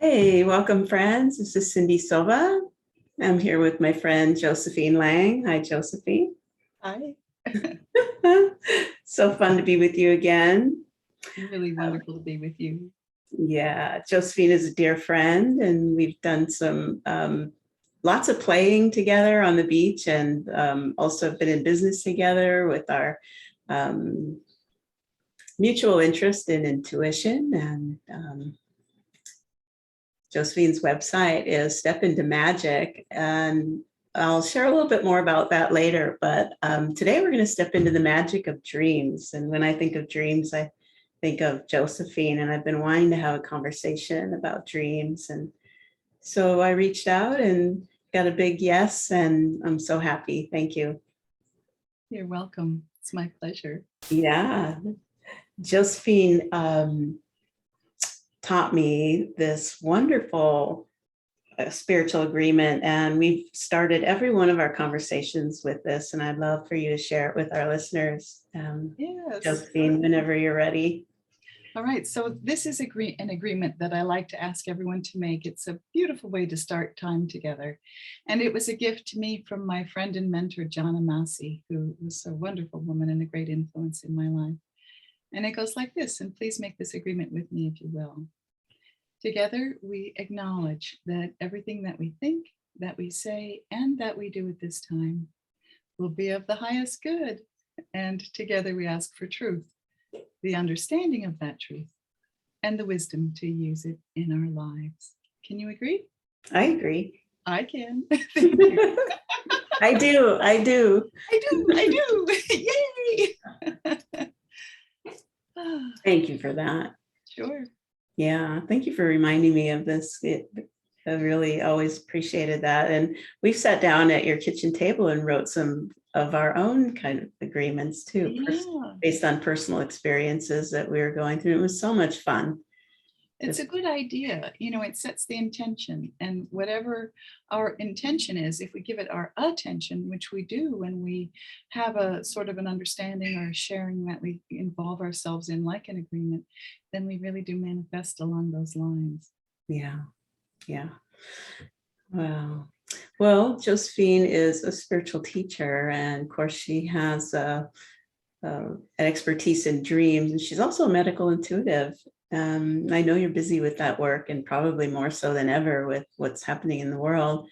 Hey, welcome friends. This is Cindy Silva. I'm here with my friend Josephine Lang. Hi, Josephine. Hi. So fun to be with you again. Really wonderful to be with you. Yeah, Josephine is a dear friend, and we've done some lots of playing together on the beach, and also been in business together with our um, mutual interest in intuition. And Josephine's website is Step Into Magic, and I'll share a little bit more about that later. But today we're going to step into the magic of dreams. And when I think of dreams, I think of Josephine, and I've been wanting to have a conversation about dreams. And so I reached out and got a big yes, and I'm so happy. Thank you. You're welcome. It's my pleasure. Yeah, Josephine taught me this wonderful spiritual agreement, and we've started every one of our conversations with this, and I'd love for you to share it with our listeners. Yes. Josephine, whenever you're ready. All right. So this is an agreement that I like to ask everyone to make. It's a beautiful way to start time together. And it was a gift to me from my friend and mentor, Jana Massey, who was a wonderful woman and a great influence in my life. And it goes like this, and please make this agreement with me if you will. Together, we acknowledge that everything that we think, that we say, and that we do at this time will be of the highest good. And together we ask for truth, the understanding of that truth, and the wisdom to use it in our lives. Can you agree? I agree. I can. Thank you. I do. I do. Yay! Thank you for that. Sure. Yeah, thank you for reminding me of this. I really always appreciated that. And we've sat down at your kitchen table and wrote some of our own kind of agreements too, Yeah. based on personal experiences that we were going through. It was so much fun. It's a good idea. You know, it sets the intention, and whatever our intention is, if we give it our attention, which we do when we have a sort of an understanding or a sharing that we involve ourselves in, like an agreement, then we really do manifest along those lines. Yeah. Yeah. Wow. Well, Josephine is a spiritual teacher, and of course, she has an expertise in dreams, and she's also a medical intuitive. I know you're busy with that work, and probably more so than ever with what's happening in the world.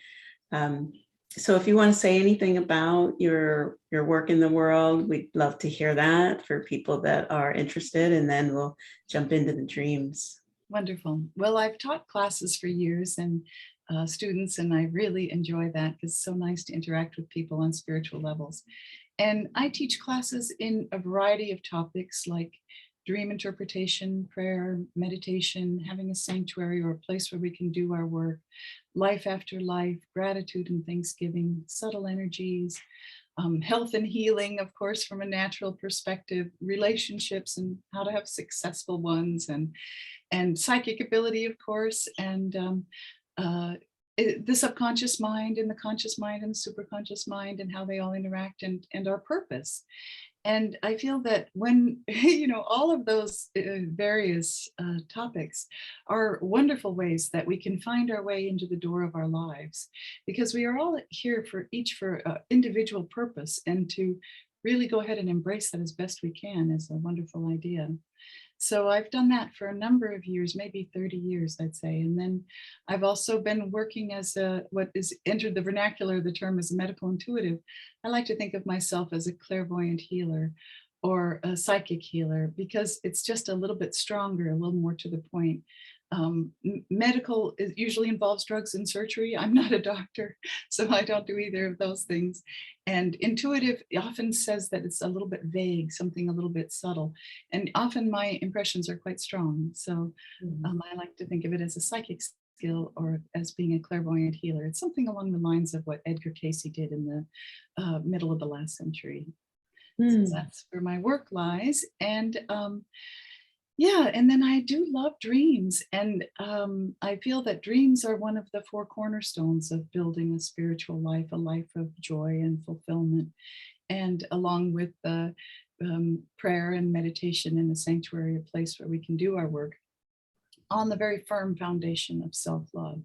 So if you want to say anything about your work in the world, we'd love to hear that for people that are interested, and then we'll jump into the dreams. Wonderful. Well, I've taught classes for years and students, and I really enjoy that because it's so nice to interact with people on spiritual levels. And I teach classes in a variety of topics like dream interpretation, prayer, meditation, having a sanctuary or a place where we can do our work, life after life, gratitude and thanksgiving, subtle energies, health and healing, of course, from a natural perspective, relationships and how to have successful ones, and psychic ability, of course, and the subconscious mind and the conscious mind and the superconscious mind and how they all interact, and our purpose. And I feel that when, you know, all of those various topics are wonderful ways that we can find our way into the door of our lives, because we are all here for each for individual purpose, and to really go ahead and embrace that as best we can is a wonderful idea. So I've done that for a number of years, maybe 30 years, I'd say. And then I've also been working as what is entered the vernacular, the term is a medical intuitive. I like to think of myself as a clairvoyant healer or a psychic healer, because it's just a little bit stronger, a little more to the point. Medical usually involves drugs and surgery. I'm not a doctor, so I don't do either of those things. And intuitive often says that it's a little bit vague, something a little bit subtle. And often my impressions are quite strong. So I like to think of it as a psychic skill or as being a clairvoyant healer. It's something along the lines of what Edgar Cayce did in the middle of the last century. So that's where my work lies. And yeah, and then I do love dreams. And I feel that dreams are one of the four cornerstones of building a spiritual life, a life of joy and fulfillment. And along with the prayer and meditation in the sanctuary, a place where we can do our work, on the very firm foundation of self-love.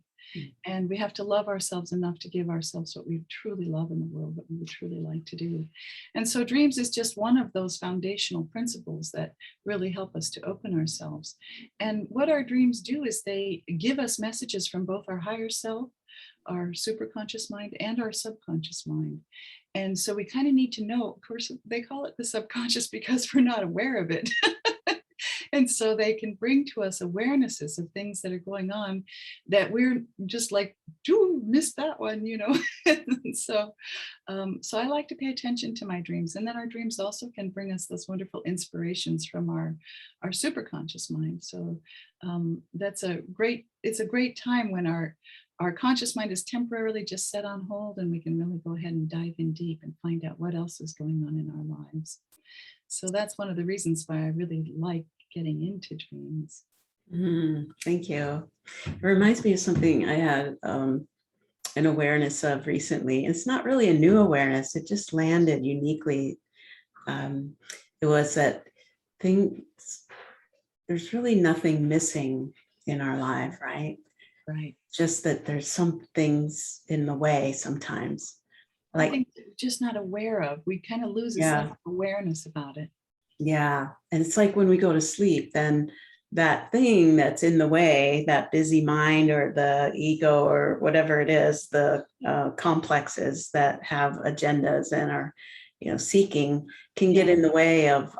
And we have to love ourselves enough to give ourselves what we truly love in the world, what we would truly like to do. And so dreams is just one of those foundational principles that really help us to open ourselves. And what our dreams do is they give us messages from both our higher self, our superconscious mind, and our subconscious mind. And so we kind of need to know, of course, they call it the subconscious because we're not aware of it. And so they can bring to us awarenesses of things that are going on that we're just like, do missed that one, you know. So I like to pay attention to my dreams. And then our dreams also can bring us those wonderful inspirations from our superconscious mind. So it's a great time when our conscious mind is temporarily just set on hold, and we can really go ahead and dive in deep and find out what else is going on in our lives. So that's one of the reasons why I really like getting into dreams. Thank you. It reminds me of something I had an awareness of recently. It's not really a new awareness. It just landed uniquely. It was that there's really nothing missing in our life, right? Right. Just that there's some things in the way sometimes. I think we're just not aware of. We kind of lose a sense of awareness about it. Yeah. And it's like when we go to sleep, then that thing that's in the way, that busy mind or the ego or whatever it is, the complexes that have agendas and are, seeking, can get in the way of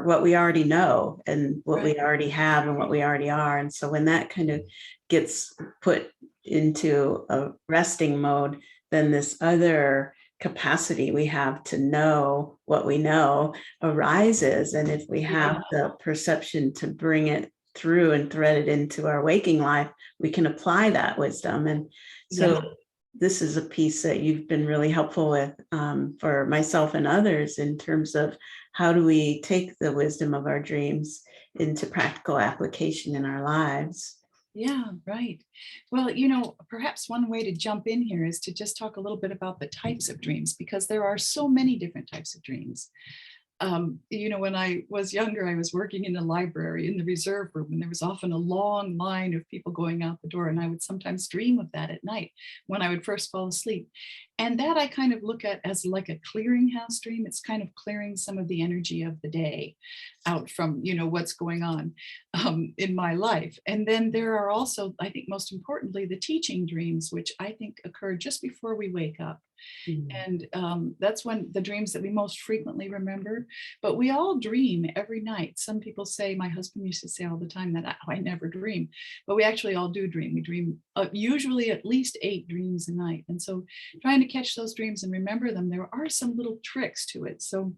what we already know and what we already have and what we already are. And so when that kind of gets put into a resting mode, then this other capacity we have to know what we know arises. And if we have the perception to bring it through and thread it into our waking life, we can apply that wisdom. And so this is a piece that you've been really helpful with for myself and others in terms of how do we take the wisdom of our dreams into practical application in our lives. Yeah, right. Well, perhaps one way to jump in here is to just talk a little bit about the types of dreams, because there are so many different types of dreams. When I was younger, I was working in a library in the reserve room, and there was often a long line of people going out the door. And I would sometimes dream of that at night when I would first fall asleep. And that I kind of look at as like a clearinghouse dream. It's kind of clearing some of the energy of the day out from, what's going on in my life. And then there are also, I think most importantly, the teaching dreams, which I think occur just before we wake up. And that's when the dreams that we most frequently remember. But we all dream every night. Some people say, my husband used to say all the time that I never dream, but we actually all do dream. We dream usually at least 8 dreams a night. And so trying to catch those dreams and remember them, there are some little tricks to it. So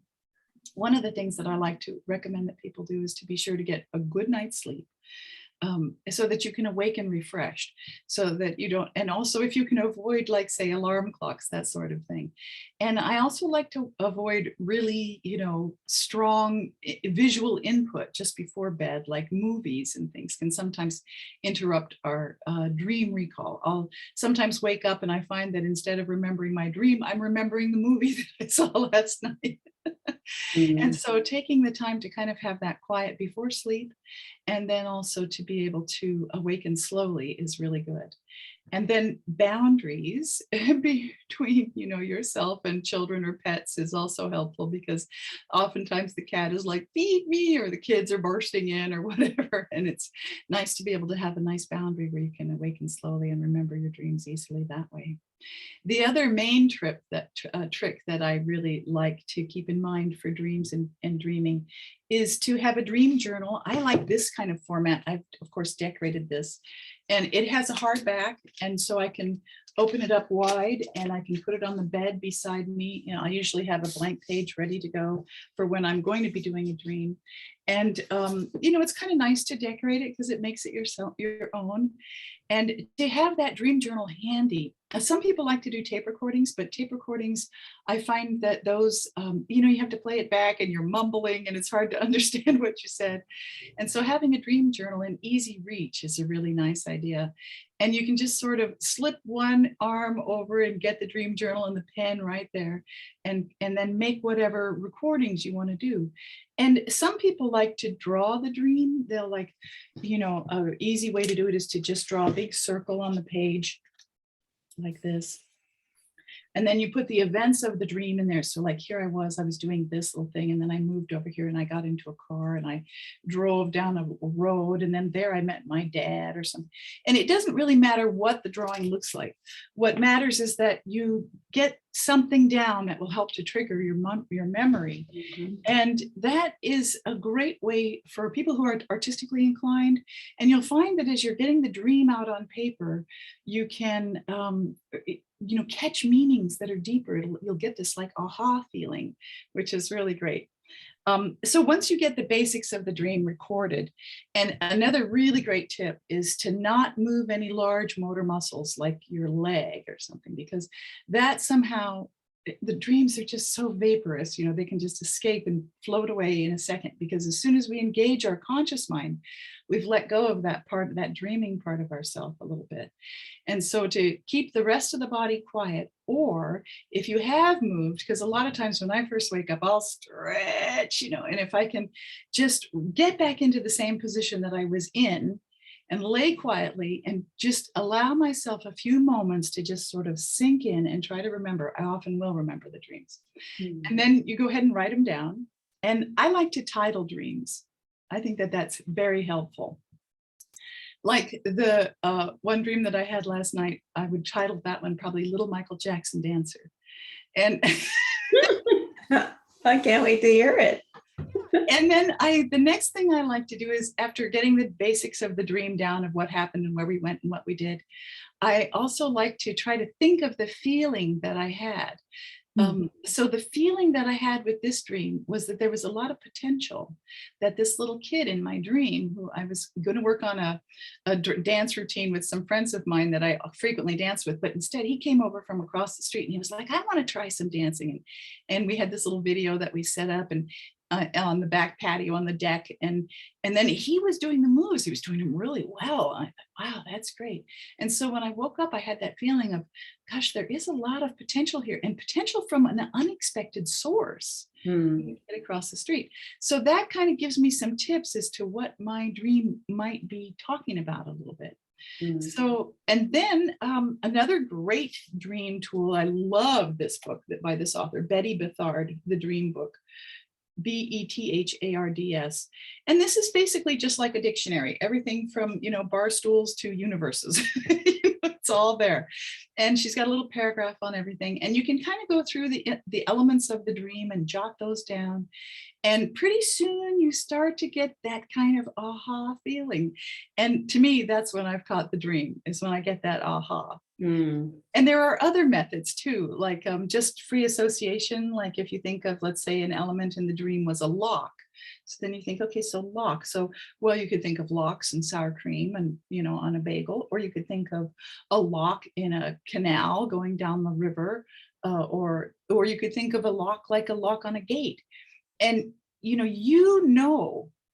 one of the things that I like to recommend that people do is to be sure to get a good night's sleep. So that you can awaken refreshed, so that you don't, and also if you can avoid, like, say, alarm clocks, that sort of thing. And I also like to avoid really, strong visual input just before bed, like movies and things can sometimes interrupt our dream recall. I'll sometimes wake up and I find that instead of remembering my dream, I'm remembering the movie that I saw last night. And so taking the time to kind of have that quiet before sleep, and then also to be able to awaken slowly, is really good. And then boundaries between, yourself and children or pets is also helpful, because oftentimes the cat is like, feed me, or the kids are bursting in or whatever. And it's nice to be able to have a nice boundary where you can awaken slowly and remember your dreams easily that way. The other main trick that I really like to keep in mind for dreams and dreaming is to have a dream journal. I like this kind of format. I've, of course, decorated this, and it has a hardback, and so I can open it up wide and I can put it on the bed beside me. I usually have a blank page ready to go for when I'm going to be doing a dream. And, it's kind of nice to decorate it because it makes it your own. And to have that dream journal handy Some people like to do tape recordings, but tape recordings, I find that those, you have to play it back and you're mumbling and it's hard to understand what you said. And so having a dream journal in easy reach is a really nice idea. And you can just sort of slip one arm over and get the dream journal and the pen right there, and then make whatever recordings you want to do. And some people like to draw the dream. They'll like, an easy way to do it is to just draw a big circle on the page like this. And then you put the events of the dream in there. So like here I was doing this little thing, and then I moved over here and I got into a car and I drove down a road, and then there I met my dad or something. And it doesn't really matter what the drawing looks like. What matters is that you get something down that will help to trigger your memory. Mhm. And that is a great way for people who are artistically inclined. And you'll find that as you're getting the dream out on paper, you can catch meanings that are deeper. You'll get this like aha feeling, which is really great. So once you get the basics of the dream recorded, and another really great tip is to not move any large motor muscles like your leg or something, because that somehow, the dreams are just so vaporous, they can just escape and float away in a second, because as soon as we engage our conscious mind, we've let go of that part, that dreaming part of ourself a little bit. And so to keep the rest of the body quiet, or if you have moved, because a lot of times when I first wake up, I'll stretch, and if I can just get back into the same position that I was in and lay quietly and just allow myself a few moments to just sort of sink in and try to remember, I often will remember the dreams. And then you go ahead and write them down. And I like to title dreams. I think that that's very helpful. Like the one dream that I had last night, I would title that one probably Little Michael Jackson Dancer. And I can't wait to hear it. and then the next thing I like to do is, after getting the basics of the dream down of what happened and where we went and what we did, I also like to try to think of the feeling that I had. So the feeling that I had with this dream was that there was a lot of potential, that this little kid in my dream, who I was going to work on a dance routine with some friends of mine that I frequently dance with, but instead he came over from across the street and he was like, I want to try some dancing. And we had this little video that we set up, and on the back patio on the deck, and then he was doing the moves. He was doing them really well. I thought, wow, that's great. And so when I woke up, I had that feeling of, gosh, there is a lot of potential here, and potential from an unexpected source. Get across the street. So that kind of gives me some tips as to what my dream might be talking about a little bit. So, and then another great dream tool, I love this book by this author, Betty Bethard, The Dream Book. Bethards. And this is basically just like a dictionary, everything from, bar stools to universes. It's all there. And she's got a little paragraph on everything. And you can kind of go through the elements of the dream and jot those down. And pretty soon you start to get that kind of aha feeling. And to me, that's when I've caught the dream, is when I get that aha. And there are other methods too, like just free association. Like if you think of, let's say, an element in the dream was a lock. So then you think, okay, so lock. So, well, you could think of lox and sour cream and, on a bagel, or you could think of a lock in a canal going down the river, or you could think of a lock like a lock on a gate. And,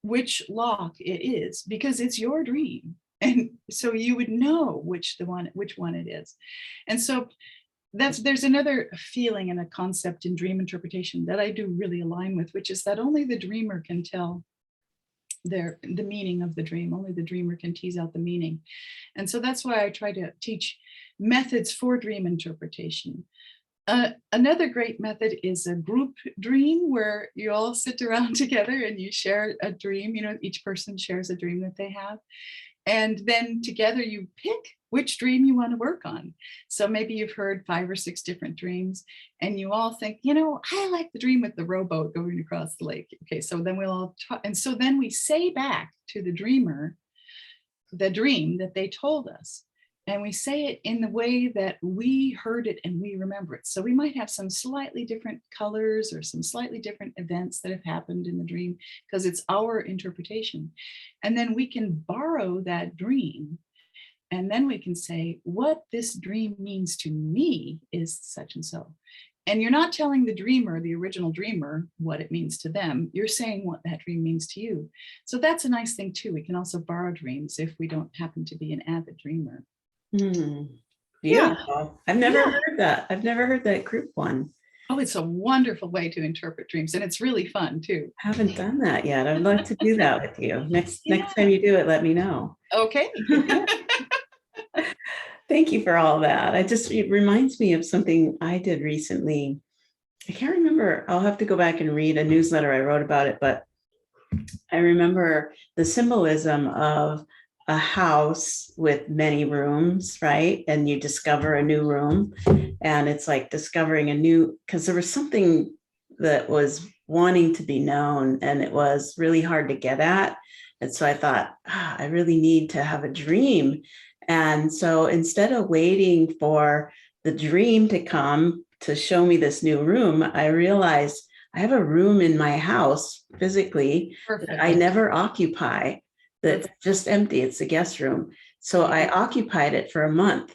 which lock it is because it's your dream. And so you would know which one it is. And so there's another feeling and a concept in dream interpretation that I do really align with, which is that only the dreamer can tell the meaning of the dream. Only the dreamer can tease out the meaning. And so that's why I try to teach methods for dream interpretation. Another great method is a group dream, where you all sit around together and you share a dream. Each person shares a dream that they have. And then together you pick which dream you want to work on. So maybe you've heard 5 or 6 different dreams, and you all think, I like the dream with the rowboat going across the lake. Okay, so then we'll all talk. And so then we say back to the dreamer the dream that they told us. And we say it in the way that we heard it and we remember it. So we might have some slightly different colors or some slightly different events that have happened in the dream, because it's our interpretation. And then we can borrow that dream And then we can say, what this dream means to me is such and so. And you're not telling the dreamer, the original dreamer, what it means to them. You're saying what that dream means to you. So that's a nice thing too. We can also borrow dreams if we don't happen to be an avid dreamer. Hmm. Yeah. Beautiful. I've never Yeah. heard that. I've never heard that group one. Oh, it's a wonderful way to interpret dreams, and it's really fun too. Haven't done that yet. I'd like to do that with you. Next Yeah. time you do it, let me know. Okay. Thank you for all that. It reminds me of something I did recently. I can't remember. I'll have to go back and read a newsletter I wrote about it, but I remember the symbolism of a house with many rooms, right? And you discover a new room, and it's like discovering a new, because there was something that was wanting to be known and it was really hard to get at. And so I thought, I really need to have a dream. And so instead of waiting for the dream to come to show me this new room, I realized I have a room in my house physically Perfect. that I never occupy, that's just empty. It's a guest room. So I occupied it for a month,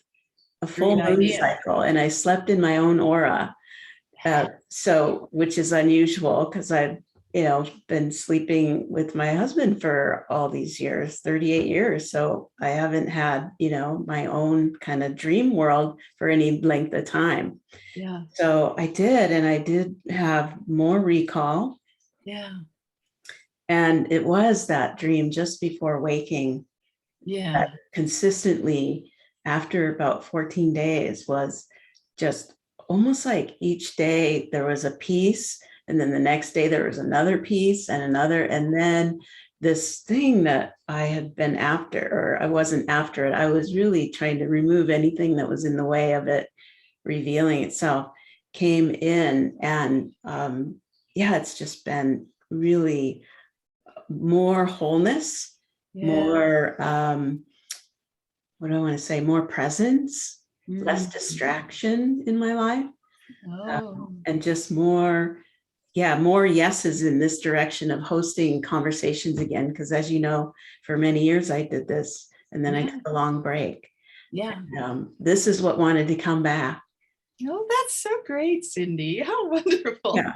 a full Great moon idea. cycle, and I slept in my own aura. So, which is unusual because I've, been sleeping with my husband for all these years, 38 years. So I haven't had, my own kind of dream world for any length of time. Yeah. So I did, and I did have more recall. Yeah. And it was that dream just before waking. Yeah. That consistently, after about 14 days, was just almost like each day there was a piece, and then the next day there was another piece and another, and then this thing that I had been after, or I wasn't after it, I was really trying to remove anything that was in the way of it revealing itself, came in. And it's just been really more wholeness, more what do I want to say, more presence, less distraction in my life, and just more yeses in this direction of hosting conversations again. Because as you know, for many years I did this, and then I took a long break. Yeah. And, this is what wanted to come back. Oh, that's so great, Cindy. How wonderful. Yeah.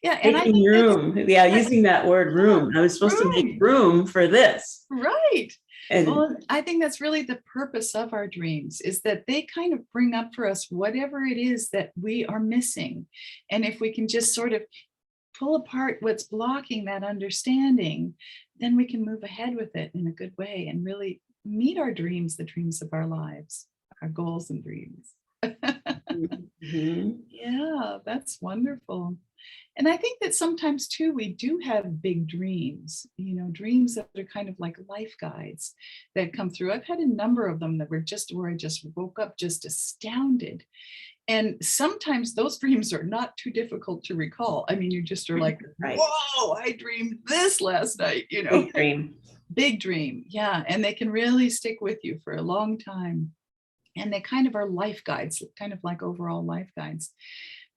Yeah. And I Making think room. Yeah, using that word room. I was supposed to make room for this. Right. And well, I think that's really the purpose of our dreams, is that they kind of bring up for us whatever it is that we are missing. And if we can just sort of pull apart what's blocking that understanding, then we can move ahead with it in a good way and really meet our dreams, the dreams of our lives, our goals and dreams. Yeah, that's wonderful. And I think that sometimes too, we do have big dreams, dreams that are kind of like life guides that come through. I've had a number of them that were just where I just woke up just astounded. And sometimes those dreams are not too difficult to recall. I mean, you just are like, whoa, I dreamed this last night, Big dream. Big dream. Yeah. And they can really stick with you for a long time. And they kind of are life guides, kind of like overall life guides.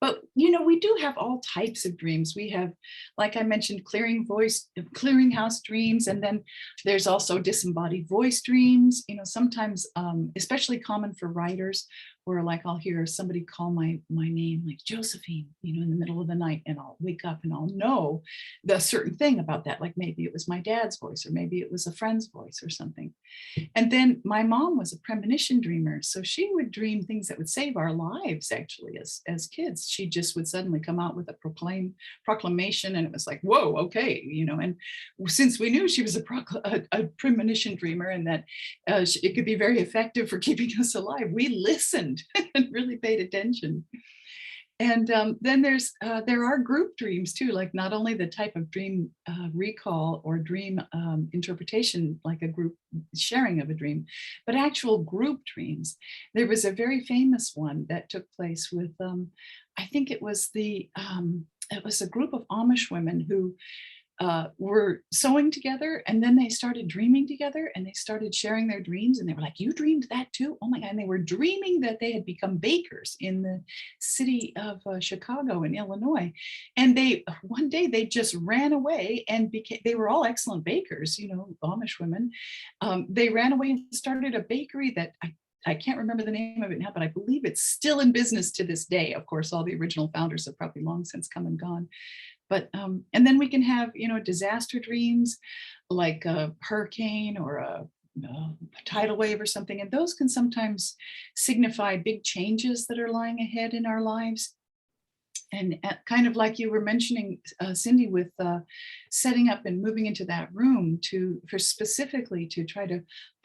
But, we do have all types of dreams. We have, like I mentioned, clearinghouse dreams. And then there's also disembodied voice dreams, sometimes especially common for writers, where like I'll hear somebody call my name, like Josephine, in the middle of the night, and I'll wake up and I'll know the certain thing about that. Like maybe it was my dad's voice, or maybe it was a friend's voice or something. And then my mom was a premonition dreamer. So she would dream things that would save our lives, actually, as kids. She just would suddenly come out with a proclamation, and it was like, whoa, okay, and since we knew she was a premonition dreamer, and that it could be very effective for keeping us alive, we listened and really paid attention. And then there are group dreams too, like not only the type of dream recall or dream interpretation, like a group sharing of a dream, but actual group dreams. There was a very famous one that took place with, I think it was a group of Amish women who were sewing together, and then they started dreaming together, and they started sharing their dreams, and they were like, you dreamed that too? Oh my God. And they were dreaming that they had become bakers in the city of Chicago in Illinois. And one day they just ran away and they were all excellent bakers, Amish women. They ran away and started a bakery that I can't remember the name of it now, but I believe it's still in business to this day. Of course, all the original founders have probably long since come and gone. But, and then we can have, disaster dreams like a hurricane or a tidal wave or something. And those can sometimes signify big changes that are lying ahead in our lives. And kind of like you were mentioning, Cindy, with setting up and moving into that room for specifically to try to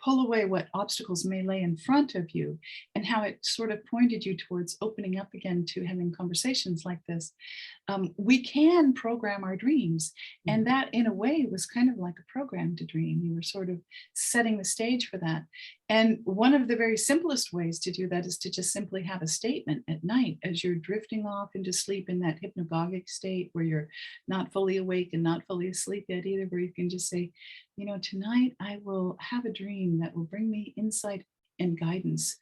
pull away what obstacles may lay in front of you, and how it sort of pointed you towards opening up again to having conversations like this. We can program our dreams. And that in a way was kind of like a program to dream. You were sort of setting the stage for that. And one of the very simplest ways to do that is to just simply have a statement at night as you're drifting off into sleep in that hypnagogic state where you're not fully awake and not fully asleep yet either, where you can just say, tonight I will have a dream that will bring me insight and guidance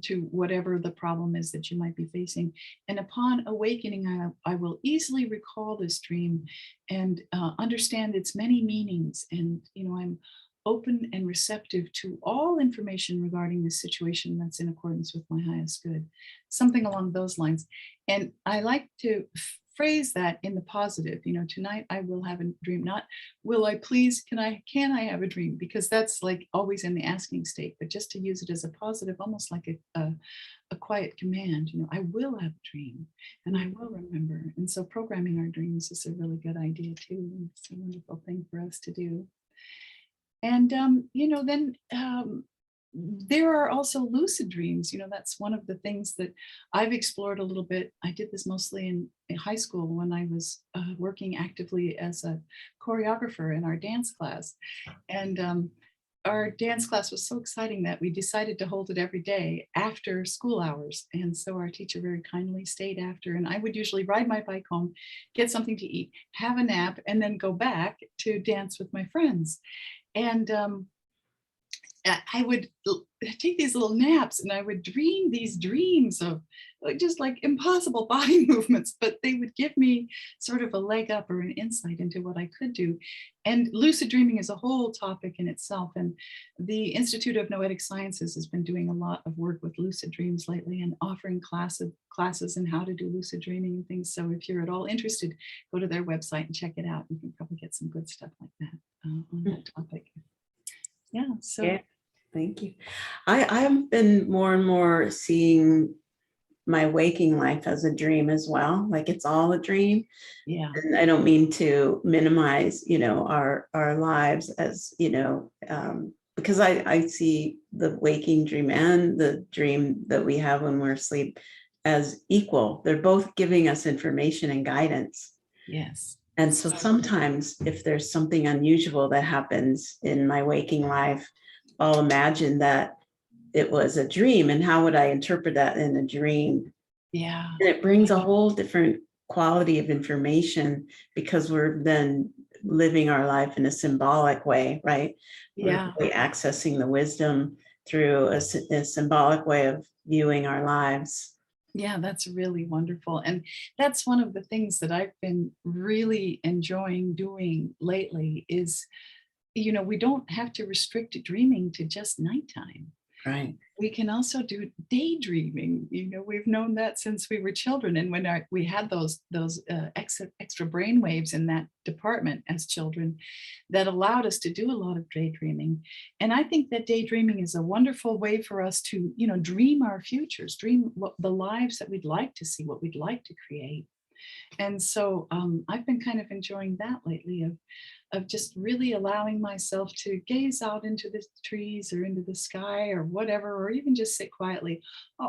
to whatever the problem is that you might be facing. And upon awakening, I will easily recall this dream and understand its many meanings. And, I'm open and receptive to all information regarding this situation that's in accordance with my highest good, something along those lines. And I like to phrase that in the positive. Tonight I will have a dream, not will I please, can I have a dream, because that's like always in the asking state, but just to use it as a positive, almost like a quiet command. I will have a dream and I will remember. And so programming our dreams is a really good idea too. It's a wonderful thing for us to do. And then there are also lucid dreams. That's one of the things that I've explored a little bit. I did this mostly in high school when I was working actively as a choreographer in our dance class. And our dance class was so exciting that we decided to hold it every day after school hours. And so our teacher very kindly stayed after, and I would usually ride my bike home, get something to eat, have a nap, and then go back to dance with my friends. And I would take these little naps and I would dream these dreams of just like impossible body movements, but they would give me sort of a leg up or an insight into what I could do. And lucid dreaming is a whole topic in itself. And the Institute of Noetic Sciences has been doing a lot of work with lucid dreams lately and offering classes in how to do lucid dreaming and things. So if you're at all interested, go to their website and check it out. You can probably get some good stuff like that on that topic. Yeah. So. Yeah, thank you. I've been more and more seeing my waking life as a dream as well. Like it's all a dream. Yeah. And I don't mean to minimize, our lives as, because I see the waking dream and the dream that we have when we're asleep as equal. They're both giving us information and guidance. Yes. And so sometimes if there's something unusual that happens in my waking life, I'll imagine that it was a dream, and how would I interpret that in a dream? Yeah. And it brings a whole different quality of information because we're then living our life in a symbolic way, right? Yeah. We're really accessing the wisdom through a symbolic way of viewing our lives. Yeah, that's really wonderful. And that's one of the things that I've been really enjoying doing lately is, we don't have to restrict dreaming to just nighttime. Right. We can also do daydreaming. We've known that since we were children. And when we had those extra brain waves in that department as children, that allowed us to do a lot of daydreaming. And I think that daydreaming is a wonderful way for us to, dream our futures, dream the lives that we'd like to see, what we'd like to create. And so I've been kind of enjoying that lately of just really allowing myself to gaze out into the trees or into the sky or whatever, or even just sit quietly,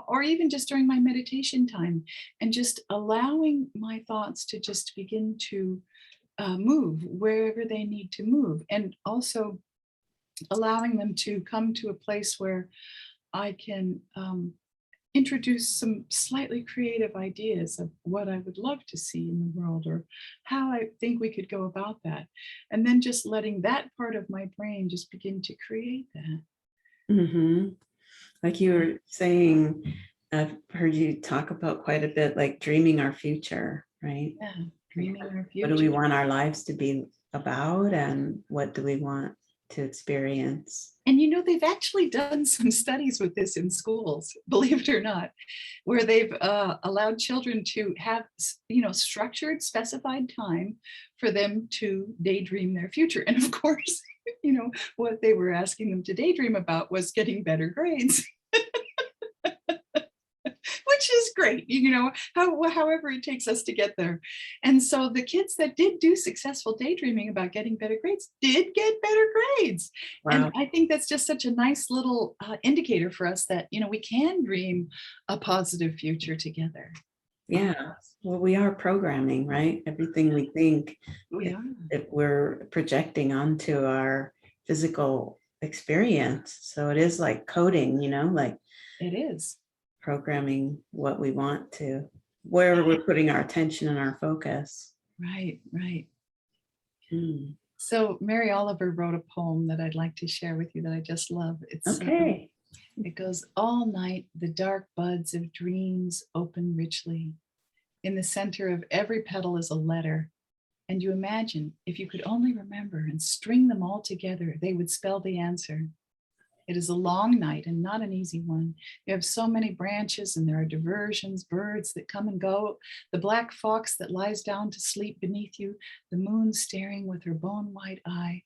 or even just during my meditation time, and just allowing my thoughts to just begin to move wherever they need to move. And also allowing them to come to a place where I can introduce some slightly creative ideas of what I would love to see in the world or how I think we could go about that. And then just letting that part of my brain just begin to create that. Hmm. Like you were saying, I've heard you talk about quite a bit, like dreaming our future, right? Yeah, dreaming our What do we future. want our lives to be about, and what do we want to experience? And you know, they've actually done some studies with this in schools, believe it or not, where they've allowed children to have, structured, specified time for them to daydream their future. And of course, what they were asking them to daydream about was getting better grades. Which is great, however it takes us to get there. And so the kids that did do successful daydreaming about getting better grades did get better grades. Wow. And I think that's just such a nice little indicator for us that, we can dream a positive future together. Yeah. Well, we are programming, right? Everything we think, We are. if we're projecting onto our physical experience. So it is like coding, like It is. programming what we want to, where we're putting our attention and our focus. Right, right. Mm. So Mary Oliver wrote a poem that I'd like to share with you that I just love. Okay. It goes, all night the dark buds of dreams open richly. In the center of every petal is a letter. And you imagine if you could only remember and string them all together, they would spell the answer. It is a long night and not an easy one. You have so many branches and there are diversions, birds that come and go, the black fox that lies down to sleep beneath you, the moon staring with her bone-white eye.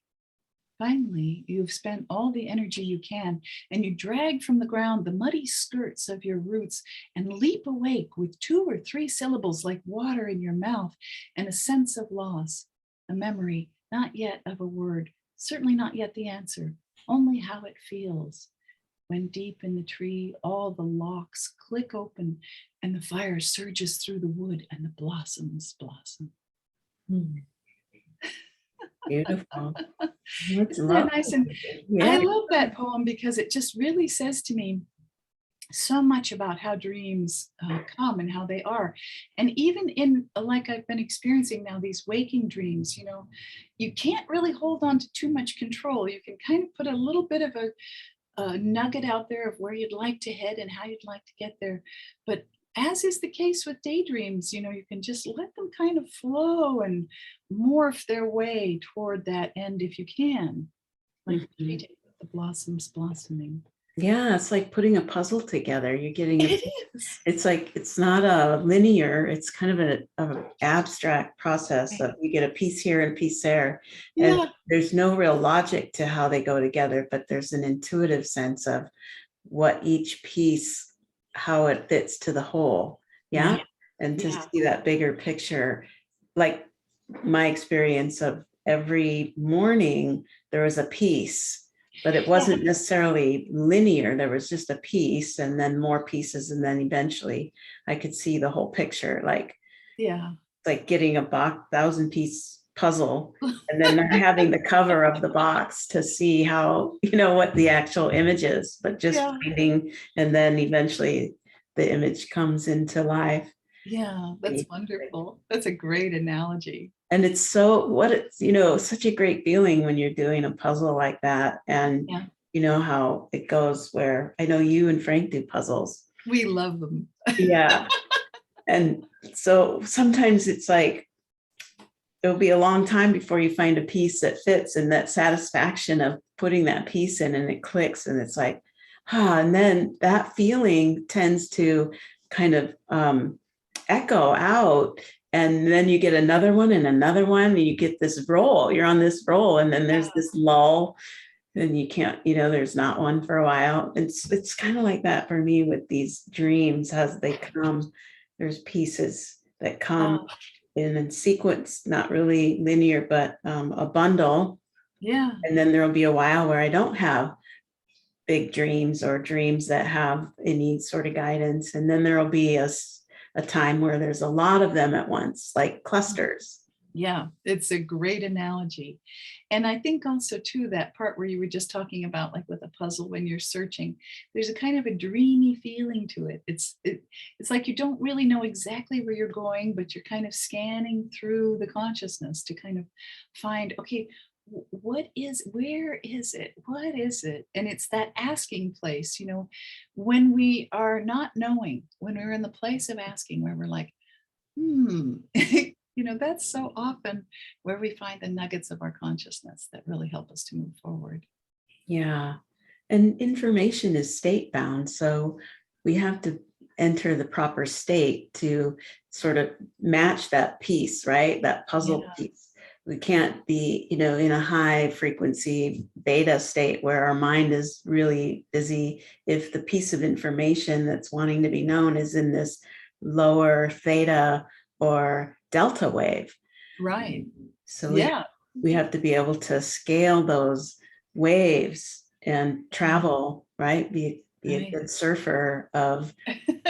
Finally, you've spent all the energy you can and you drag from the ground the muddy skirts of your roots and leap awake with 2 or 3 syllables like water in your mouth and a sense of loss, a memory, not yet of a word, certainly not yet the answer, only how it feels. When deep in the tree, all the locks click open and the fire surges through the wood and the blossoms blossom. Mm. Beautiful. That's Isn't that nice? And yeah. I love that poem because it just really says to me so much about how dreams come and how they are. And even in, like I've been experiencing now, these waking dreams, you can't really hold on to too much control. You can kind of put a little bit of a nugget out there of where you'd like to head and how you'd like to get there. But as is the case with daydreams, you can just let them kind of flow and morph their way toward that end if you can, like the blossoms blossoming. Yeah, it's like putting a puzzle together. You're getting It is. It's like, it's not a linear, it's kind of an abstract process of you get a piece here and a piece there. And there's no real logic to how they go together, but there's an intuitive sense of what each piece, how it fits to the whole. Yeah. And to see that bigger picture, like my experience of every morning, there was a piece, but it wasn't necessarily linear. There was just a piece and then more pieces. And then eventually I could see the whole picture, like getting a 1,000-piece puzzle and then having the cover of the box to see how, what the actual image is, but just finding, and then eventually the image comes into life. Yeah, that's wonderful. That's a great analogy. And it's such a great feeling when you're doing a puzzle like that. And you know how it goes, where I know you and Frank do puzzles. We love them. Yeah. And so sometimes it's like, it'll be a long time before you find a piece that fits, and that satisfaction of putting that piece in and it clicks and it's like, and then that feeling tends to kind of echo out. And then you get another one and you get this roll, you're on this roll, and then there's this lull and you can't, there's not one for a while. It's kind of like that for me with these dreams as they come. There's pieces that come in sequence, not really linear, but a bundle. Yeah. And then there'll be a while where I don't have big dreams or dreams that have any sort of guidance. And then there'll be a time where there's a lot of them at once, like clusters. Yeah, it's a great analogy. And I think also too, that part where you were just talking about, like with a puzzle when you're searching. There's a kind of a dreamy feeling to it. It's like you don't really know exactly where you're going, but you're kind of scanning through the consciousness to kind of find, okay, where is it? What is it? And it's that asking place, when we are not knowing, when we're in the place of asking, where we're like, that's so often where we find the nuggets of our consciousness that really help us to move forward. Yeah. And information is state bound. So we have to enter the proper state to sort of match that piece, right? That puzzle piece. We can't be, in a high frequency beta state where our mind is really busy if the piece of information that's wanting to be known is in this lower theta or delta wave. Right. So we have to be able to scale those waves and travel, right? Be a good surfer of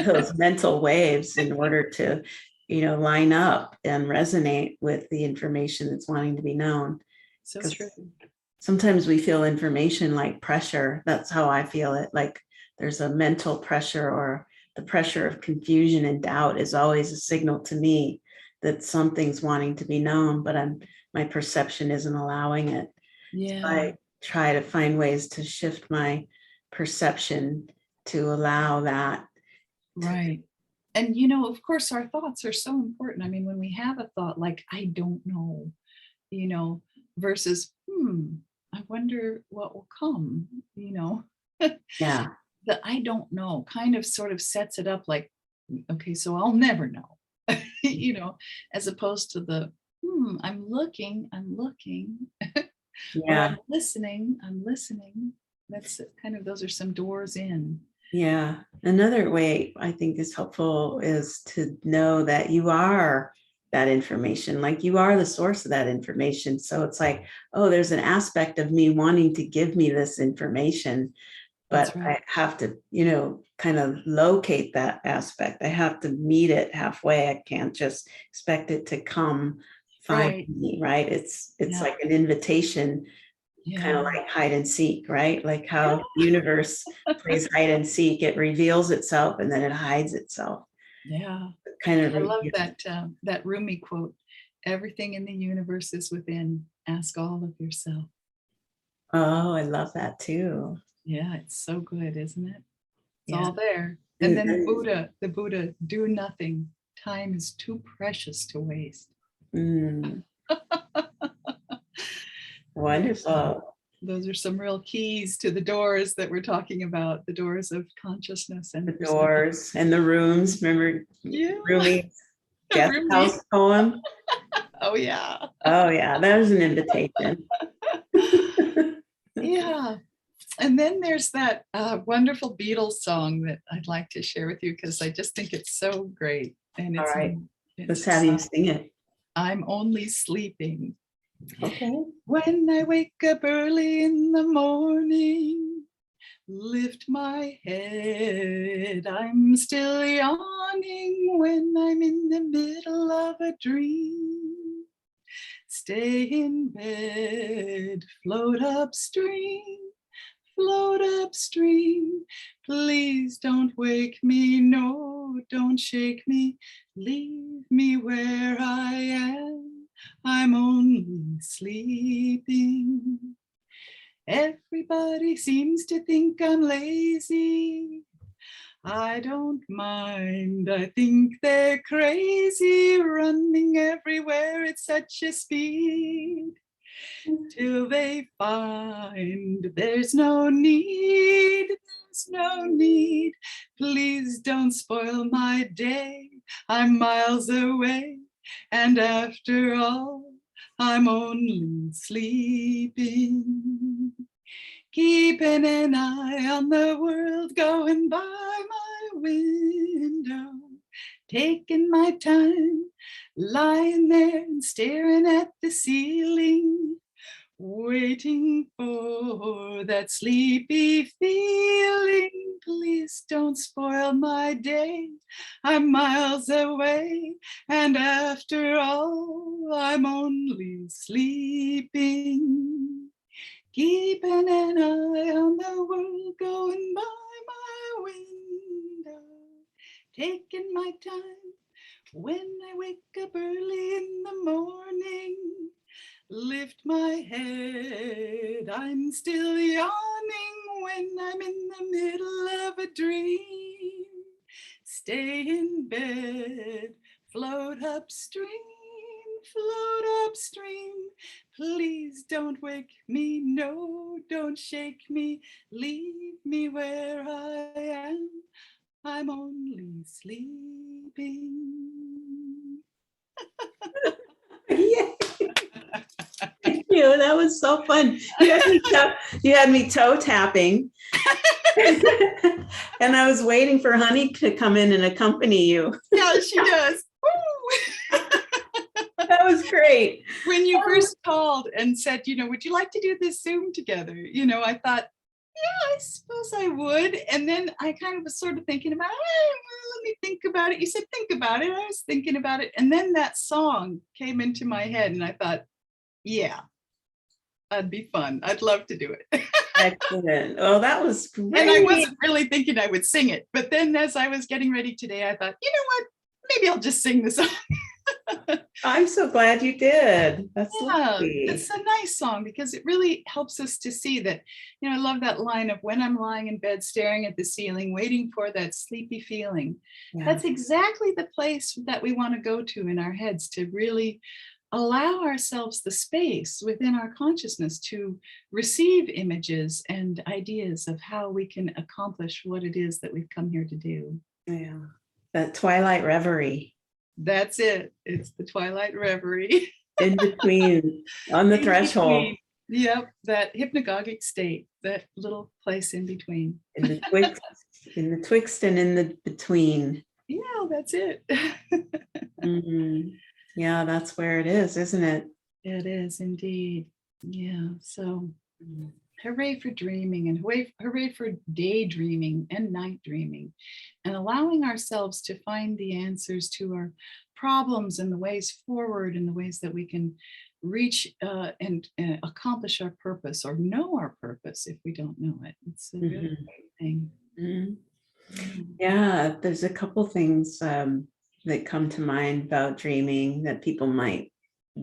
those mental waves in order to, line up and resonate with the information that's wanting to be known. So true. Sometimes we feel information like pressure. That's how I feel it. Like there's a mental pressure, or the pressure of confusion and doubt is always a signal to me that something's wanting to be known, but my perception isn't allowing it. Yeah. So I try to find ways to shift my perception to allow that. Right. And, of course, our thoughts are so important. I mean, when we have a thought like, I don't know, versus, I wonder what will come, Yeah. The I don't know kind of sort of sets it up like, okay, so I'll never know, as opposed to the, I'm looking. Yeah. Or I'm listening. That's kind of, those are some doors in. Yeah. Another way I think is helpful is to know that you are that information, like you are the source of that information. So it's like, oh, there's an aspect of me wanting to give me this information, but I have to, kind of locate that aspect. I have to meet it halfway. I can't just expect it to come find me, right? It's like an invitation. Kind of like hide and seek, right? Like how the universe plays hide and seek. It reveals itself and then it hides itself. Yeah. Kind of. I love that Rumi quote. Everything in the universe is within. Ask all of yourself. Oh, I love that too. Yeah, it's so good, isn't it? It's all there. And then the Buddha, do nothing. Time is too precious to waste. Wonderful. Those are some real keys to the doors that we're talking about, the doors of consciousness and the doors and the rooms. Remember Rumi's guest house poem? Oh, yeah. Oh, yeah. That was an invitation. Yeah. And then there's that wonderful Beatles song that I'd like to share with you because I just think it's so great. And it's, all right. Let's have you sing it. I'm only sleeping. Okay. When I wake up early in the morning, lift my head, I'm still yawning when I'm in the middle of a dream. Stay in bed, float upstream, please don't wake me, no, don't shake me, leave me where I am, I'm only sleeping. Everybody seems to think I'm lazy. I don't mind, I think they're crazy, running everywhere at such a speed. Till they find there's no need, please don't spoil my day, I'm miles away, and after all, I'm only sleeping. Keeping an eye on the world going by my window, taking my time, lying there and staring at the ceiling, waiting for that sleepy feeling. Please don't spoil my day, I'm miles away, and after all, I'm only sleeping. Keeping an eye on the world taking my time. When I wake up early in the morning, lift my head, I'm still yawning when I'm in the middle of a dream. Stay in bed, float upstream, float upstream. Please don't wake me, no, don't shake me, leave me where I am. I'm only sleeping. Yay. Thank you. That was so fun. You had me toe tapping. And I was waiting for Honey to come in and accompany you. Yeah, she does. That was great. When you first called and said, would you like to do this Zoom together? I thought, yeah, I suppose I would. And then I kind of was sort of thinking about, let me think about it. You said, think about it. I was thinking about it. And then that song came into my head and I thought, yeah, that'd be fun. I'd love to do it. Excellent. Oh, that was great. And I wasn't really thinking I would sing it. But then as I was getting ready today, I thought, you know what? Maybe I'll just sing the song. I'm so glad you did. That's Yeah, lovely. it's a nice song because it really helps us to see that, I love that line of when I'm lying in bed staring at the ceiling, waiting for that sleepy feeling. Yeah. That's exactly the place that we want to go to in our heads to really allow ourselves the space within our consciousness to receive images and ideas of how we can accomplish what it is that we've come here to do. Yeah. That twilight reverie. That's it. It's the twilight reverie. In between, on the In threshold. between. Yep, that hypnagogic state, that little place in between. In the twixt and in the between. Yeah, that's it. Mm-hmm. Yeah, that's where it is, isn't it? It is indeed. Yeah. So hooray for dreaming and hooray for daydreaming and night dreaming and allowing ourselves to find the answers to our problems and the ways forward and the ways that we can reach and accomplish our purpose or know our purpose if we don't know it. It's a really great thing. Mm-hmm. Yeah, there's a couple things that come to mind about dreaming that people might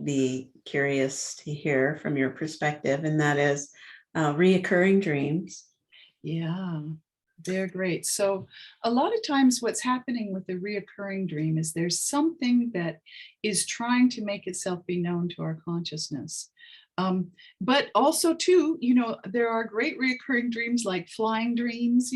be curious to hear from your perspective, and that is reoccurring dreams. Yeah, they're great. So a lot of times what's happening with the reoccurring dream is there's something that is trying to make itself be known to our consciousness. But also too, there are great reoccurring dreams like flying dreams.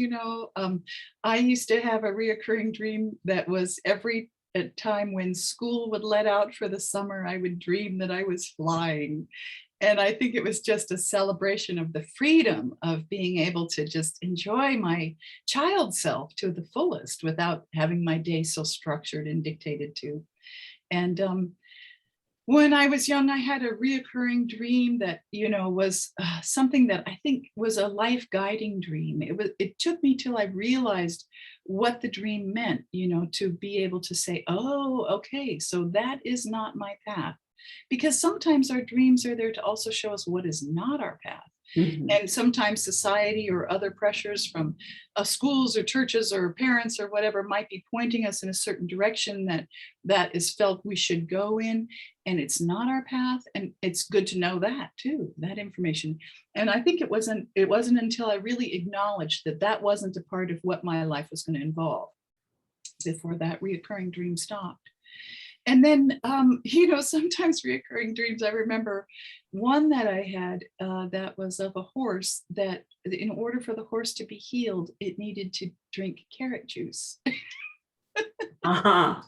I used to have a reoccurring dream that was every time when school would let out for the summer, I would dream that I was flying. And I think it was just a celebration of the freedom of being able to just enjoy my child self to the fullest without having my day so structured and dictated to. And when I was young, I had a reoccurring dream that, was something that I think was a life guiding dream. It took me till I realized what the dream meant, to be able to say, oh, okay, so that is not my path. Because sometimes our dreams are there to also show us what is not our path. Mm-hmm. And sometimes society or other pressures from schools or churches or parents or whatever might be pointing us in a certain direction that is felt we should go in, and it's not our path. And it's good to know that too, that information. And I think it wasn't until I really acknowledged that wasn't a part of what my life was going to involve before that reoccurring dream stopped. And then, sometimes reoccurring dreams, I remember one that I had that was of a horse that in order for the horse to be healed, it needed to drink carrot juice. Uh-huh.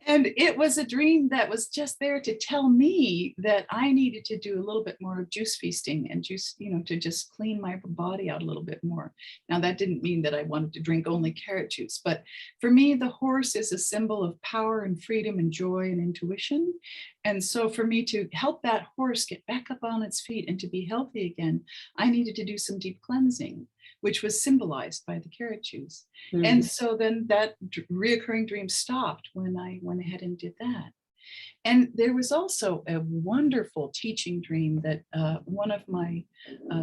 And it was a dream that was just there to tell me that I needed to do a little bit more of juice feasting and juice, to just clean my body out a little bit more. Now, that didn't mean that I wanted to drink only carrot juice, but for me, the horse is a symbol of power and freedom and joy and intuition. And so for me to help that horse get back up on its feet and to be healthy again, I needed to do some deep cleansing, which was symbolized by the carrot juice. Mm-hmm. And so then that reoccurring dream stopped when I went ahead and did that. And there was also a wonderful teaching dream that one of my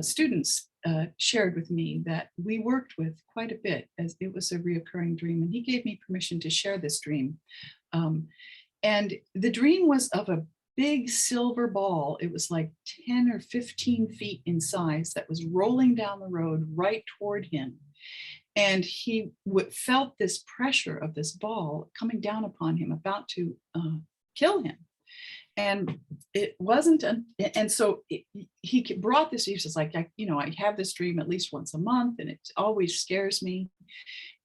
students shared with me that we worked with quite a bit, as it was a reoccurring dream. And he gave me permission to share this dream. And the dream was of a big silver ball. It was like 10 or 15 feet in size that was rolling down the road right toward him. And he felt this pressure of this ball coming down upon him, about to kill him. And it wasn't, and so he brought this, he was like, I have this dream at least once a month, and it always scares me.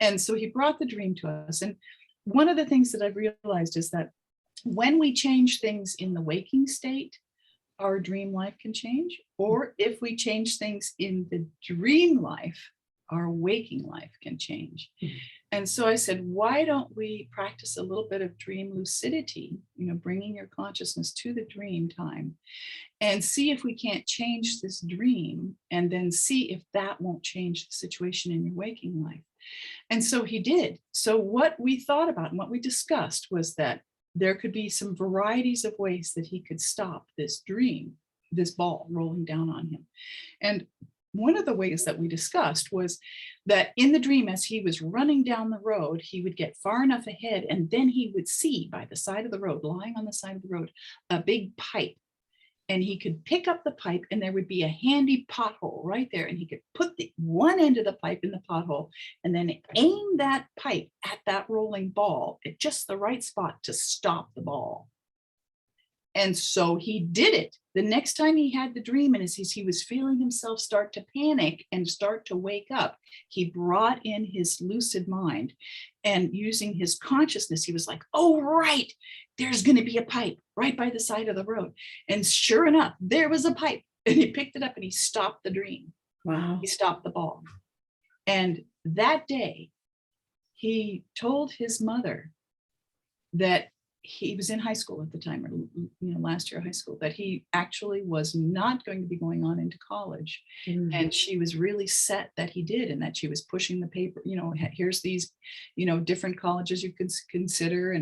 And so he brought the dream to us. And one of the things that I've realized is that when we change things in the waking state, our dream life can change. Or if we change things in the dream life, our waking life can change. Mm-hmm. And so I said, why don't we practice a little bit of dream lucidity, bringing your consciousness to the dream time, and see if we can't change this dream, and then see if that won't change the situation in your waking life. And so he did. So what we thought about and what we discussed was that there could be some varieties of ways that he could stop this dream, this ball rolling down on him. And one of the ways that we discussed was that in the dream, as he was running down the road, he would get far enough ahead, and then he would see by the side of the road, lying on the side of the road, a big pipe. And he could pick up the pipe, and there would be a handy pothole right there. And he could put the one end of the pipe in the pothole and then aim that pipe at that rolling ball at just the right spot to stop the ball. And so he did it. The next time he had the dream, and as he was feeling himself start to panic and start to wake up, he brought in his lucid mind, and using his consciousness, he was like, oh, right, there's going to be a pipe right by the side of the road. And sure enough, there was a pipe, and he picked it up and he stopped the dream. Wow. He stopped the ball. And that day, he told his mother that he was in high school at the time, or last year of high school, that he actually was not going to be going on into college. Mm. And she was really set that he did, and that she was pushing the paper, here's these, different colleges you could consider.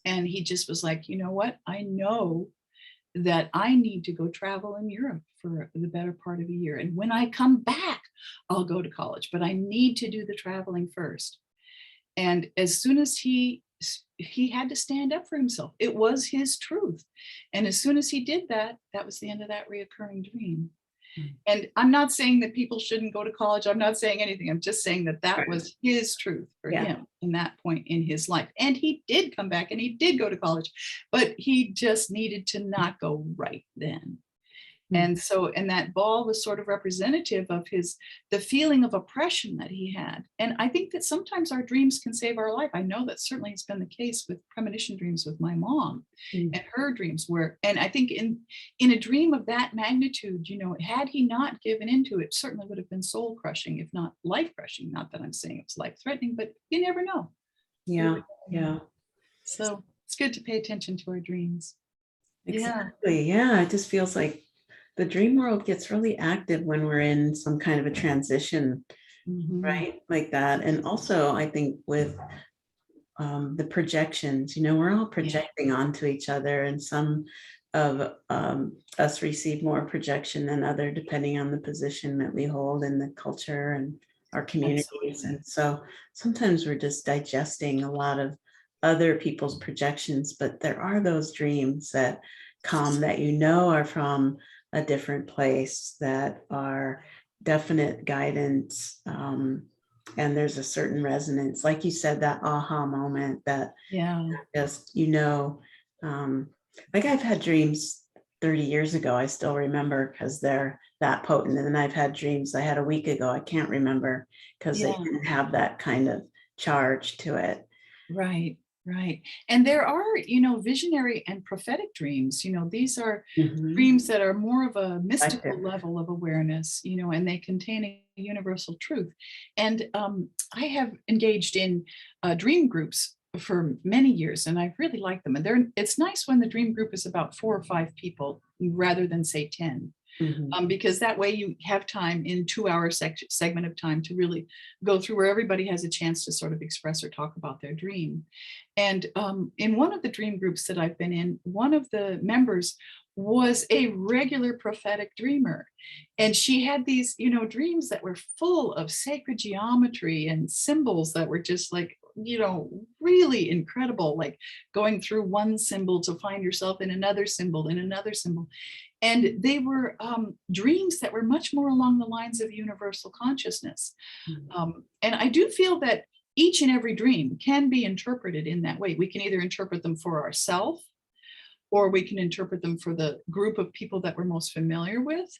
And he just was like, you know what, I know that I need to go travel in Europe for the better part of a year. And when I come back, I'll go to college, but I need to do the traveling first. And as soon as he had to stand up for himself. It was his truth. And as soon as he did that, that was the end of that reoccurring dream. Mm-hmm. And I'm not saying that people shouldn't go to college. I'm not saying anything. I'm just saying that that was his truth for him in that point in his life. And he did come back and he did go to college, but he just needed to not go right then. And so, and that ball was sort of representative of the feeling of oppression that he had. And I think that sometimes our dreams can save our life. I know that certainly has been the case with premonition dreams with my mom, and her dreams were, and I think in a dream of that magnitude, had he not given into it, certainly would have been soul crushing, if not life crushing. Not that I'm saying it's life threatening, but you never know. Yeah. Yeah. So it's good to pay attention to our dreams. Exactly. Yeah. It just feels like the dream world gets really active when we're in some kind of a transition, right? Like that. And also, I think with the projections, we're all projecting onto each other, and some of us receive more projection than other, depending on the position that we hold in the culture and our communities. Absolutely. And so sometimes we're just digesting a lot of other people's projections, but there are those dreams that come that are from a different place, that are definite guidance. And there's a certain resonance, like you said, that aha moment that just, like I've had dreams 30 years ago, I still remember because they're that potent. And then I've had dreams I had a week ago, I can't remember because they didn't have that kind of charge to it. Right. Right. And there are, visionary and prophetic dreams. These are dreams that are more of a mystical level of awareness, and they contain a universal truth. And I have engaged in dream groups for many years, and I really like them. And it's nice when the dream group is about 4 or 5 people rather than say 10. Mhm. Because that way you have time in 2 hour segment of time to really go through where everybody has a chance to sort of express or talk about their dream. And in one of the dream groups that I've been in, one of the members was a regular prophetic dreamer. And she had these, dreams that were full of sacred geometry and symbols that were just like, really incredible, like going through one symbol to find yourself in another symbol, in another symbol. And they were dreams that were much more along the lines of universal consciousness. Mhm. And I do feel that each and every dream can be interpreted in that way. We can either interpret them for ourselves, or we can interpret them for the group of people that we're most familiar with,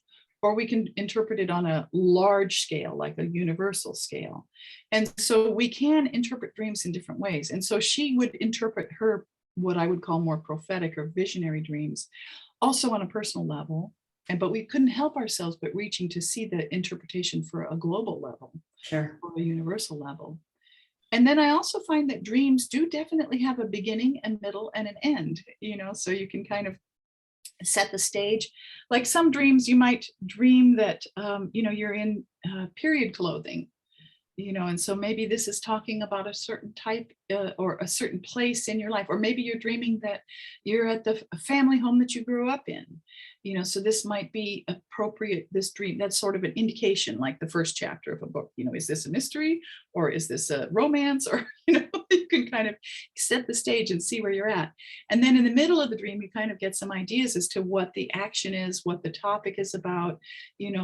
or we can interpret it on a large scale, like a universal scale. And so we can interpret dreams in different ways. And so she would interpret her, what I would call more prophetic or visionary dreams, also on a personal level. But we couldn't help ourselves but reaching to see the interpretation for a global level Sure. or a universal level. And then I also find that dreams do definitely have a beginning, a middle, and an end, so you can kind of set the stage. Like some dreams, you might dream that, you're in period clothing, and so maybe this is talking about a certain type or a certain place in your life, or maybe you're dreaming that you're at the family home that you grew up in, so this might be appropriate, this dream, that's sort of an indication, like the first chapter of a book, is this a mystery or is this a romance, or, you can kind of set the stage and see where you're at. And then in the middle of the dream, you kind of get some ideas as to what the action is, what the topic is about,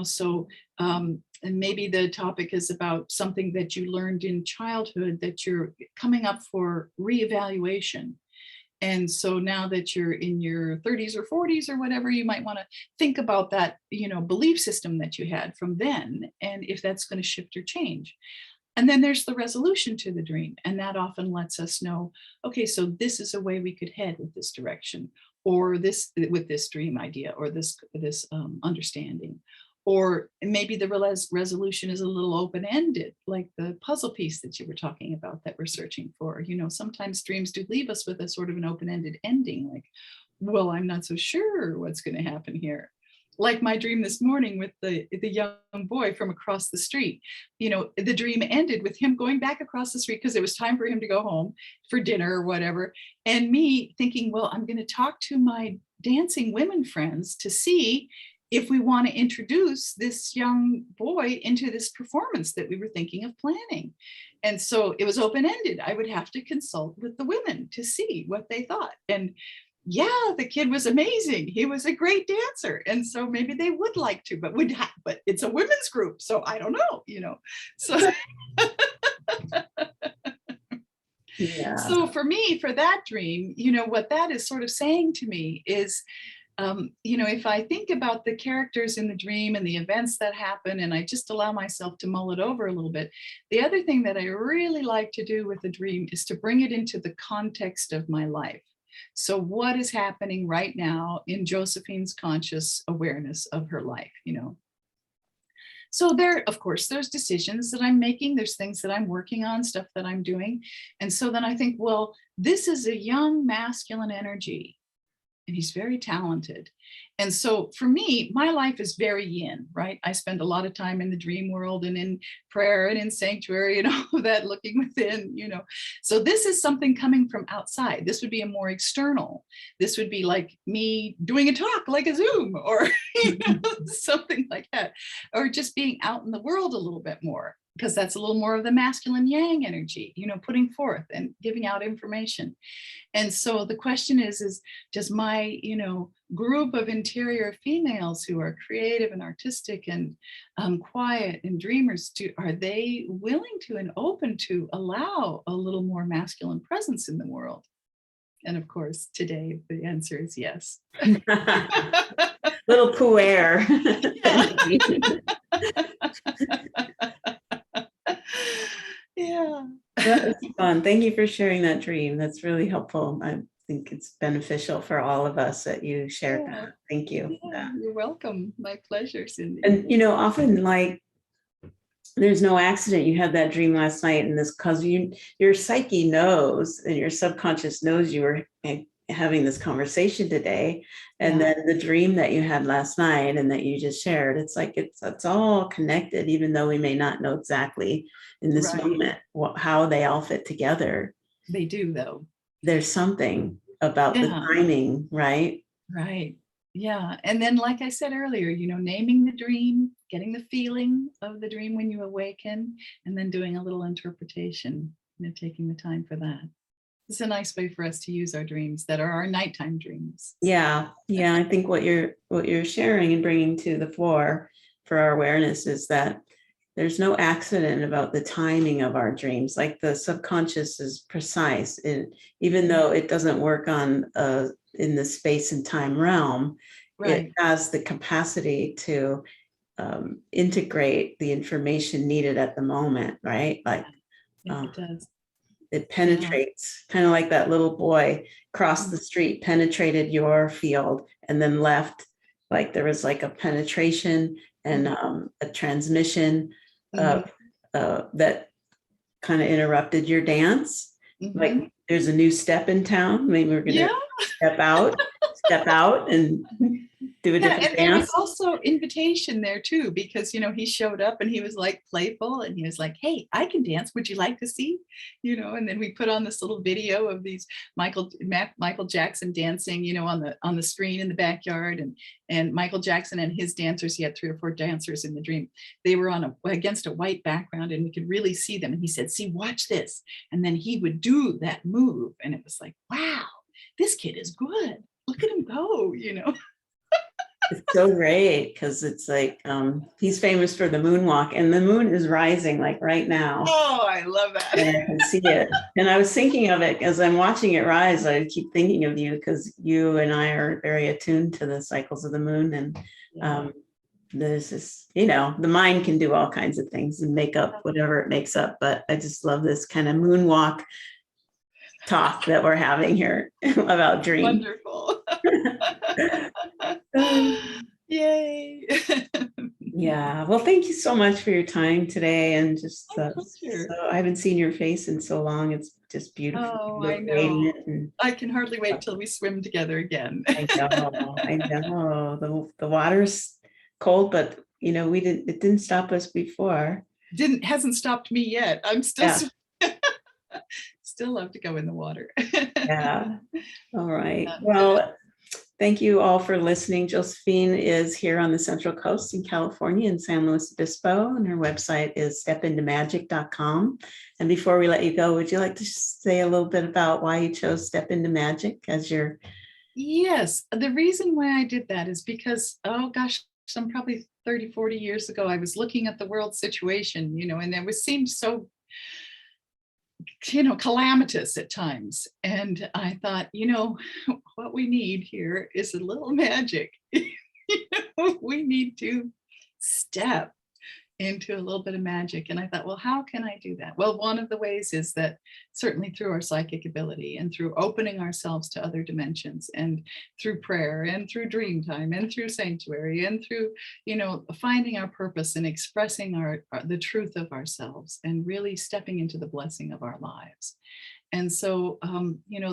so and maybe the topic is about something that you learned in childhood that you're coming up for reevaluation. And so now that you're in your 30s or 40s or whatever, you might want to think about that, belief system that you had from then, and if that's going to shift or change. And then there's the resolution to the dream. And that often lets us know, okay, so this is a way we could head with this direction, or this with this dream idea, or this understanding. Or maybe the resolution is a little open-ended, like the puzzle piece that you were talking about that we're searching for. Sometimes dreams do leave us with a sort of an open-ended ending, like, well, I'm not so sure what's going to happen here. Like my dream this morning with the young boy from across the street. The dream ended with him going back across the street because it was time for him to go home for dinner or whatever. And me thinking, well, I'm going to talk to my dancing women friends to see if we want to introduce this young boy into this performance that we were thinking of planning. And so it was open-ended. I would have to consult with the women to see what they thought. And yeah, the kid was amazing. He was a great dancer. And so maybe they would like to, but but it's a women's group. So I don't know, So, Yeah. so for me, for that dream, what that is sort of saying to me is, if I think about the characters in the dream and the events that happen, and I just allow myself to mull it over a little bit, the other thing that I really like to do with a dream is to bring it into the context of my life. So what is happening right now in Josephine's conscious awareness of her life, So there, of course, there's decisions that I'm making, there's things that I'm working on, stuff that I'm doing. And so then I think, well, this is a young masculine energy, and he's very talented. And so for me, my life is very yin, right? I spend a lot of time in the dream world and in prayer and in sanctuary and all of that, looking within, So this is something coming from outside. This would be a more external. This would be like me doing a talk like a Zoom, or something like that, or just being out in the world a little bit more, because that's a little more of the masculine yang energy, putting forth and giving out information. And so the question is does my, group of interior females who are creative and artistic and quiet and dreamers, are they willing to and open to allow a little more masculine presence in the world? And of course, today the answer is yes. Little puer. Yeah. That was fun. Thank you for sharing that dream. That's really helpful. I think it's beneficial for all of us that you shared Yeah. that. Thank you. Yeah, you're welcome. My pleasure, Cindy. And often like there's no accident you had that dream last night, and this because your psyche knows and your subconscious knows you were having this conversation today, and Yeah. then the dream that you had last night and that you just shared, it's like it's all connected, even though we may not know exactly in this Right. moment how they all fit together. They do though. There's something about the Yeah. timing, right? Right. Yeah. And then, like I said earlier, naming the dream, getting the feeling of the dream when you awaken, and then doing a little interpretation, taking the time for that. It's a nice way for us to use our dreams that are our nighttime dreams. Yeah, I think what you're sharing and bringing to the fore for our awareness is that there's no accident about the timing of our dreams. Like the subconscious is precise, and even though it doesn't work on in the space and time realm, it Right. has the capacity to integrate the information needed at the moment, right? Like Yes, it does. it penetrates, kind of like that little boy crossed the street, penetrated your field, and then left. Like there was like a penetration and a transmission Mhm. that kind of interrupted your dance. Like Mhm. there's a new step in town. Maybe we're gonna Yeah. step out and do a Yeah, different and there was dance. also invitation there too, because he showed up and he was like playful and he was like, "Hey, I can dance. Would you like to see?" And then we put on this little video of these Michael Jackson dancing, on the screen in the backyard, and Michael Jackson and his dancers. He had 3 or 4 dancers in the dream. They were against a white background, and we could really see them. And he said, "See, watch this," and then he would do that move, and it was like, "Wow, this kid is good. Look at him go." It's so great because it's like he's famous for the moonwalk, and the moon is rising like right now. Oh, I love that. And I can see it. And I was thinking of it as I'm watching it rise. I keep thinking of you because you and I are very attuned to the cycles of the moon. And there's this, the mind can do all kinds of things and make up whatever it makes up. But I just love this kind of moonwalk talk that we're having here about dreams. Wonderful. Yay. Yeah. Well, thank you so much for your time today. And just My pleasure. so I haven't seen your face in so long. It's just beautiful. Oh, You I look know. radiant and I can hardly wait till we swim together again. I know. The water's cold, but it didn't stop us before. Hasn't stopped me yet. I'm still Yeah. still love to go in the water. Yeah. All right. Yeah. Well, thank you all for listening. Josephine is here on the Central Coast in California in San Luis Obispo, and her website is stepintomagic.com. And before we let you go, would you like to say a little bit about why you chose Step Into Magic as your... Yes, the reason why I did that is because, oh gosh, some probably 30, 40 years ago, I was looking at the world situation, and it seemed so, calamitous at times. And I thought, what we need here is a little magic. We need to step into a little bit of magic. And I thought, well, how can I do that? Well, one of the ways is that certainly through our psychic ability and through opening ourselves to other dimensions, and through prayer and through dream time and through sanctuary and through, finding our purpose and expressing the truth of ourselves and really stepping into the blessing of our lives. And so,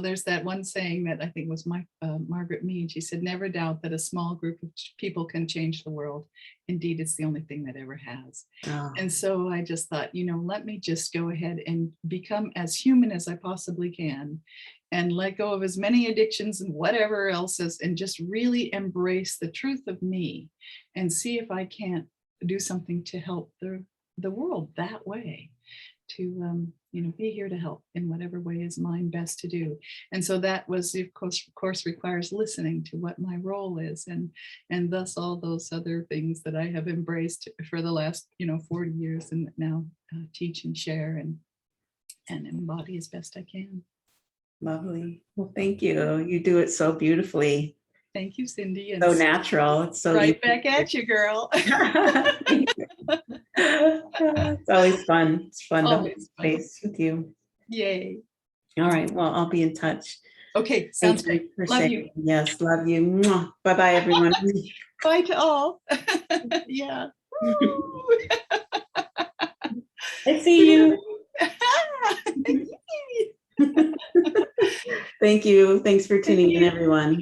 there's that one saying that I think was Margaret Mead. She said, "Never doubt that a small group of people can change the world. Indeed, it's the only thing that ever has." Oh, And so I just thought, let me just go ahead and become as human as I possibly can and let go of as many addictions and whatever else is, and just really embrace the truth of me and see if I can't do something to help the world that way, to be here to help in whatever way is mine best to do. And so that was, of course requires listening to what my role is, and thus all those other things that I have embraced for the last 40 years, and now teach and share and embody as best I can. lovely. Well, thank you. You do it so beautifully. Thank you, Cindy. And So natural. It's so right back at you, girl. It's always fun. It's fun to hold Always fun. space with you. Yay. All right. Well, I'll be in touch. Okay, sounds Thank great. you for Love saying you. yes. Love you. Bye-bye, everyone. Bye to all. Yeah. I see you. Thank you. Thanks for tuning in, you. everyone.